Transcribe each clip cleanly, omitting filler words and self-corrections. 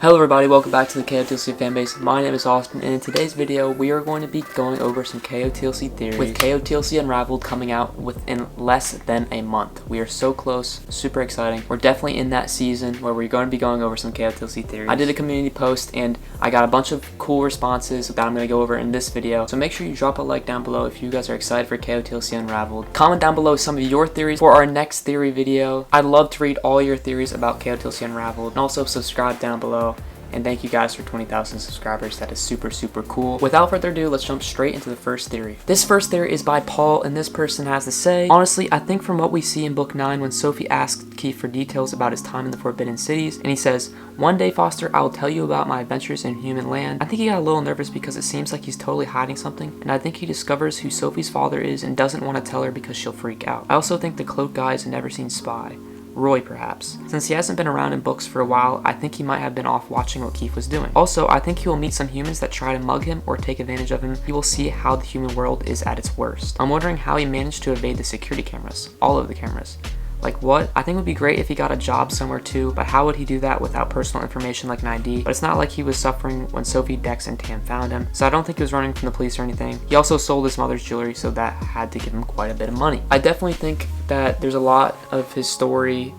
Hello everybody, welcome back to the KotLC Fanbase. My name is Austin, and in today's video, we are going to be going over some KotLC theories with KotLC Unraveled coming out within less than a month. We are so close, super exciting. We're definitely in that season where we're going to be going over some KotLC theories. I did a community post, and I got a bunch of cool responses that I'm going to go over in this video. So make sure you drop a like down below if you guys are excited for KotLC Unraveled. Comment down below some of your theories for our next theory video. I'd love to read all your theories about KotLC Unraveled, and also subscribe down below. And thank you guys for 20,000 subscribers. That is super cool. Without further ado, let's jump straight into the first theory. This first theory is by Paul, and this person has to say, honestly, I think from what we see in book 9 when Sophie asked Keefe for details about his time in the Forbidden Cities, and he says, "One day, Foster, I will tell you about my adventures in human land." I think he got a little nervous because it seems like he's totally hiding something, and I think he discovers who Sophie's father is and doesn't want to tell her because she'll freak out. I also think the cloak guy is a never-seen spy. Roy, perhaps. Since he hasn't been around in books for a while, I think he might have been off watching what Keefe was doing. Also, I think he will meet some humans that try to mug him or take advantage of him. He will see how the human world is at its worst. I'm wondering how he managed to evade the security cameras. All of the cameras. Like what? I think it would be great if he got a job somewhere too, but how would he do that without personal information like an ID? But it's not like he was suffering when Sophie, Dex, and Tam found him, so I don't think he was running from the police or anything. He also sold his mother's jewelry, so that had to give him quite a bit of money. I definitely think that there's a lot of his story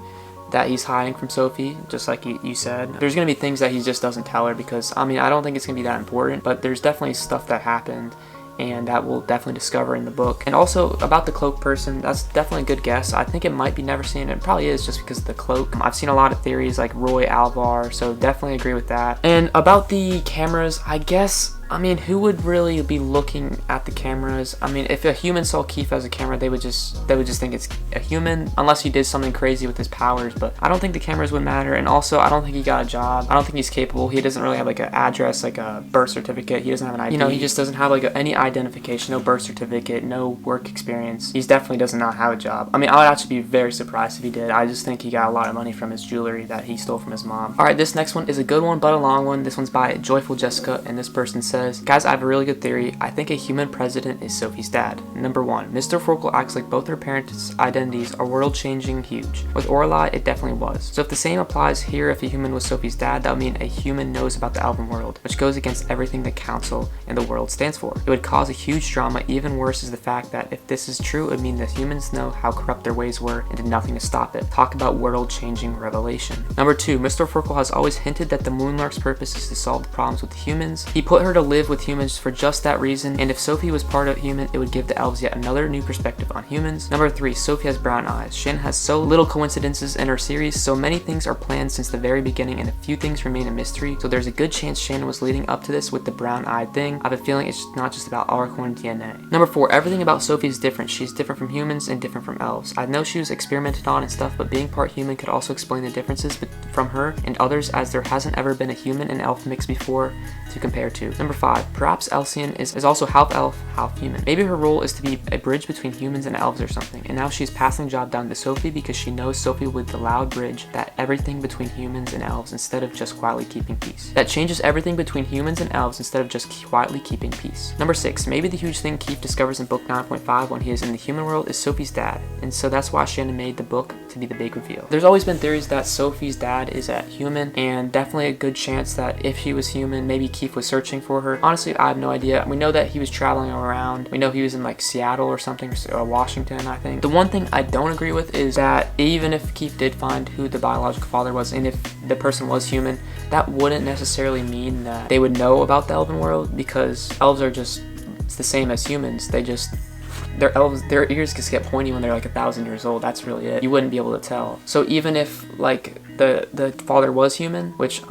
that he's hiding from Sophie, just like you said. There's gonna be things that he just doesn't tell her because, I mean, I don't think it's gonna be that important, but there's definitely stuff that happened and that we'll definitely discover in the book. And also about the cloak person, that's definitely a good guess. I think it might be Neverseen. It probably is just because of the cloak. I've seen a lot of theories like Roy Alvar, so definitely agree with that. And about the cameras, I guess, I mean, who would really be looking at the cameras? I mean, if a human saw Keefe as a camera, they would just think it's a human, unless he did something crazy with his powers. But I don't think the cameras would matter. And also, I don't think he got a job. I don't think he's capable. He doesn't really have like an address, like a birth certificate. He doesn't have an ID. You know, he just doesn't have like any identification, no birth certificate, no work experience. He definitely does not have a job. I mean, I would actually be very surprised if he did. I just think he got a lot of money from his jewelry that he stole from his mom. All right, this next one is a good one, but a long one. This one's by Joyful Jessica, and this person says, guys, I have a really good theory. I think a human president is Sophie's dad. Number 1, Mr. Forkle acts like both her parents' identities are world-changing and huge. With Orlai, it definitely was. So if the same applies here, if a human was Sophie's dad, that would mean a human knows about the elven world, which goes against everything the council and the world stands for. It would cause a huge drama. Even worse is the fact that if this is true, it would mean that humans know how corrupt their ways were and did nothing to stop it. Talk about world-changing revelation. Number 2, Mr. Forkle has always hinted that the Moonlark's purpose is to solve the problems with the humans. He put her to live with humans for just that reason, and if Sophie was part of human, it would give the elves yet another new perspective on humans. Number 3, Sophie has brown eyes. Shannon has so little coincidences in her series, so many things are planned since the very beginning and a few things remain a mystery, so there's a good chance Shannon was leading up to this with the brown-eyed thing. I have a feeling it's not just about Auricorn DNA. Number 4, everything about Sophie is different. She's different from humans and different from elves. I know she was experimented on and stuff, but being part human could also explain the differences from her and others, as there hasn't ever been a human and elf mix before to compare to. Number 5, perhaps Elysian is also half elf, half human. Maybe her role is to be a bridge between humans and elves or something, and now she's passing the job down to Sophie because she knows Sophie with the loud bridge that everything between humans and elves instead of just quietly keeping peace. That changes everything between humans and elves instead of just quietly keeping peace. Number 6, maybe the huge thing Keefe discovers in book 9.5 when he is in the human world is Sophie's dad, and so that's why Shannon made the book to be the big reveal. There's always been theories that Sophie's dad is a human, and definitely a good chance that if he was human, maybe Keefe was searching for her. Honestly, I have no idea. We know that he was traveling around. We know he was in like Seattle or something, or Washington, I think. The one thing I don't agree with is that even if Keefe did find who the biological father was, and if the person was human, that wouldn't necessarily mean that they would know about the elven world, because elves are just, it's the same as humans. Their ears just get pointy when they're like 1,000 years old. That's really it. You wouldn't be able to tell. So even if like the father was human, which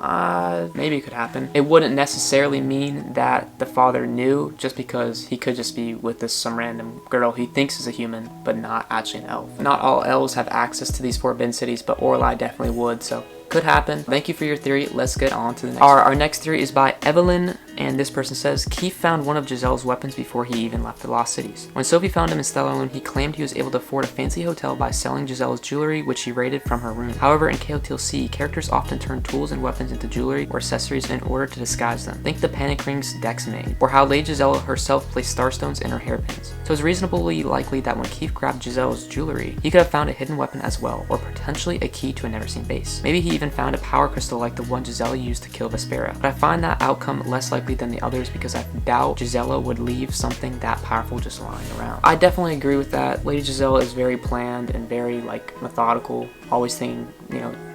maybe could happen, it wouldn't necessarily mean that the father knew, just because he could just be with some random girl he thinks is a human, but not actually an elf. Not all elves have access to these Forbidden Cities, but Orlai definitely would, so could happen. Thank you for your theory. Let's get on to the next one. Our next theory is by Evelyn, and this person says, Keefe found one of Gisela's weapons before he even left the Lost Cities. When Sophie found him in Stellarlune, he claimed he was able to afford a fancy hotel by selling Gisela's jewelry, which he raided from her room. However, in KotLC, characters often turn tools and weapons into jewelry or accessories in order to disguise them. Think the panic rings Dex made, or how Lady Gisela herself placed starstones in her hairpins. So it's reasonably likely that when Keefe grabbed Gisela's jewelry, he could have found a hidden weapon as well, or potentially a key to a Neverseen base. Maybe he even found a power crystal like the one Gisela used to kill Vespera. But I find that outcome less likely than the others because I doubt Gisela would leave something that powerful just lying around. I definitely agree with that. Lady Gisela is very planned and very methodical, always thinking,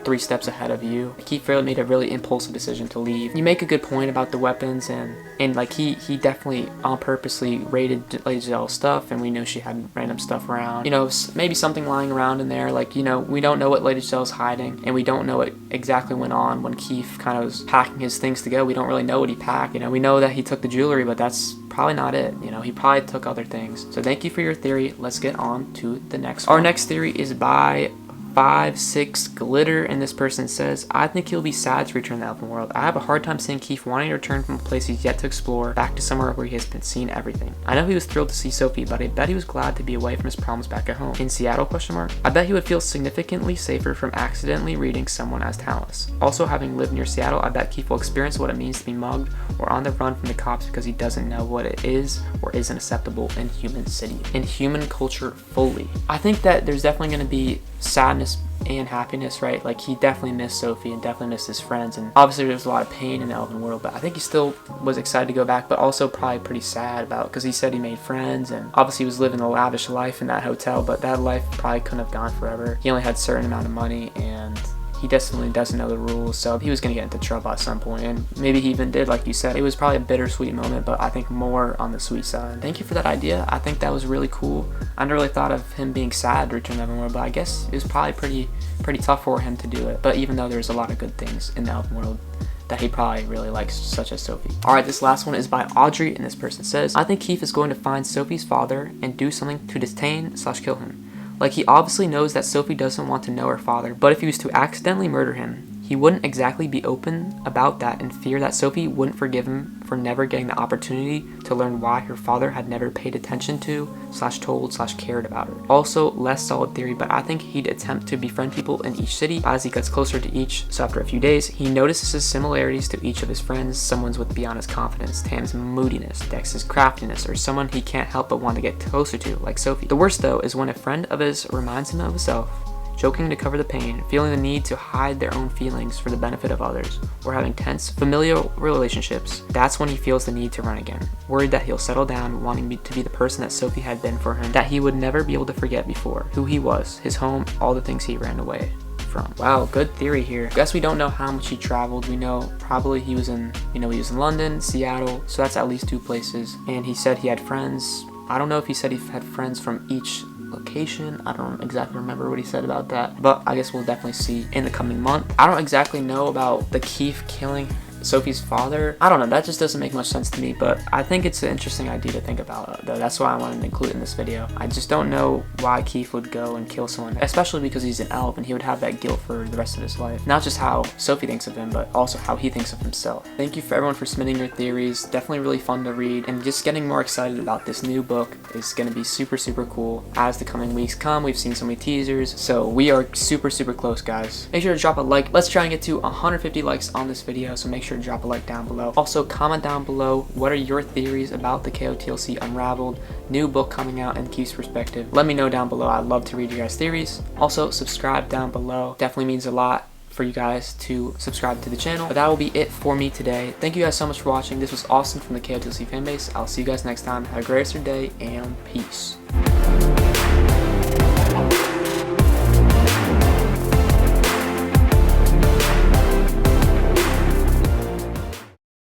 3 steps ahead of you. Keefe made a really impulsive decision to leave. You make a good point about the weapons, and he definitely on purposely raided Lady Gisela's stuff, and we knew she had random stuff around. Maybe something lying around in there, we don't know what Lady Gisela's hiding, and we don't know what exactly went on when Keefe kind of was packing his things to go. We don't really know what he packed. We know that he took the jewelry, but that's probably not it. He probably took other things. So thank you for your theory. Let's get on to the next one. Our next theory is by 5-6 Glitter, and this person says, I think he'll be sad to return to the Elven world. I have a hard time seeing Keefe wanting to return from a place he's yet to explore back to somewhere where he has been seen everything. I know he was thrilled to see Sophie, but I bet he was glad to be away from his problems back at home. In Seattle, ? I bet he would feel significantly safer from accidentally reading someone as talentless. Also, having lived near Seattle, I bet Keefe will experience what it means to be mugged or on the run from the cops because he doesn't know what it is or isn't acceptable in human city, in human culture fully. I think that there's definitely going to be sadness and happiness, right? He definitely missed Sophie and definitely missed his friends, and obviously there's a lot of pain in the Elven world, but I think he still was excited to go back, but also probably pretty sad about, because he said he made friends, and obviously he was living a lavish life in that hotel, but that life probably couldn't have gone forever. He only had a certain amount of money, and he definitely doesn't know the rules, so he was going to get into trouble at some point, and maybe he even did, like you said. It was probably a bittersweet moment, but I think more on the sweet side. Thank you for that idea. I think that was really cool. I never really thought of him being sad to return to Elven world, but I guess it was probably pretty tough for him to do it. But even though there's a lot of good things in the Elven world that he probably really likes, such as Sophie. Alright, this last one is by Audrey, and this person says, I think Keefe is going to find Sophie's father and do something to detain/kill him. He obviously knows that Sophie doesn't want to know her father, but if he was to accidentally murder him, he wouldn't exactly be open about that and fear that Sophie wouldn't forgive him for never getting the opportunity to learn why her father had never paid attention to/told/cared about her. Also, less solid theory, but I think he'd attempt to befriend people in each city as he gets closer to each. So after a few days, he notices similarities to each of his friends. Someone's with beyond his confidence, Tam's moodiness, Dex's craftiness, or someone he can't help but want to get closer to, like Sophie. The worst though is when a friend of his reminds him of himself, joking to cover the pain, feeling the need to hide their own feelings for the benefit of others, or having tense familial relationships. That's when he feels the need to run again, worried that he'll settle down, wanting to be the person that Sophie had been for him, that he would never be able to forget before, who he was, his home, all the things he ran away from. Wow, good theory here. I guess we don't know how much he traveled. We know probably he was in, he was in London, Seattle, so that's at least 2 places, and he said he had friends. I don't know if he said he had friends from each location. I don't exactly remember what he said about that, but I guess we'll definitely see in the coming month. I don't exactly know about the Keefe killing Sophie's father. I don't know, that just doesn't make much sense to me, but I think it's an interesting idea to think about, though. That's why I wanted to include it in this video. I just don't know why Keefe would go and kill someone, especially because he's an elf and he would have that guilt for the rest of his life. Not just how Sophie thinks of him, but also how he thinks of himself. Thank you for everyone for submitting your theories. Definitely really fun to read, and just getting more excited about this new book is going to be super cool as the coming weeks come. We've seen so many teasers, so we are super close, guys. Make sure to drop a like. Let's try and get to 150 likes on this video, so make sure to drop a like down below. Also, comment down below what are your theories about the KotLC Unraveled new book coming out in Keefe's perspective. Let me know down below. I'd love to read your guys' theories. Also, subscribe down below. Definitely means a lot for you guys to subscribe to the channel. But that will be it for me today. Thank you guys so much for watching. This was Austin from the KotLC Fanbase. I'll see you guys next time. Have a great rest of your day, and peace.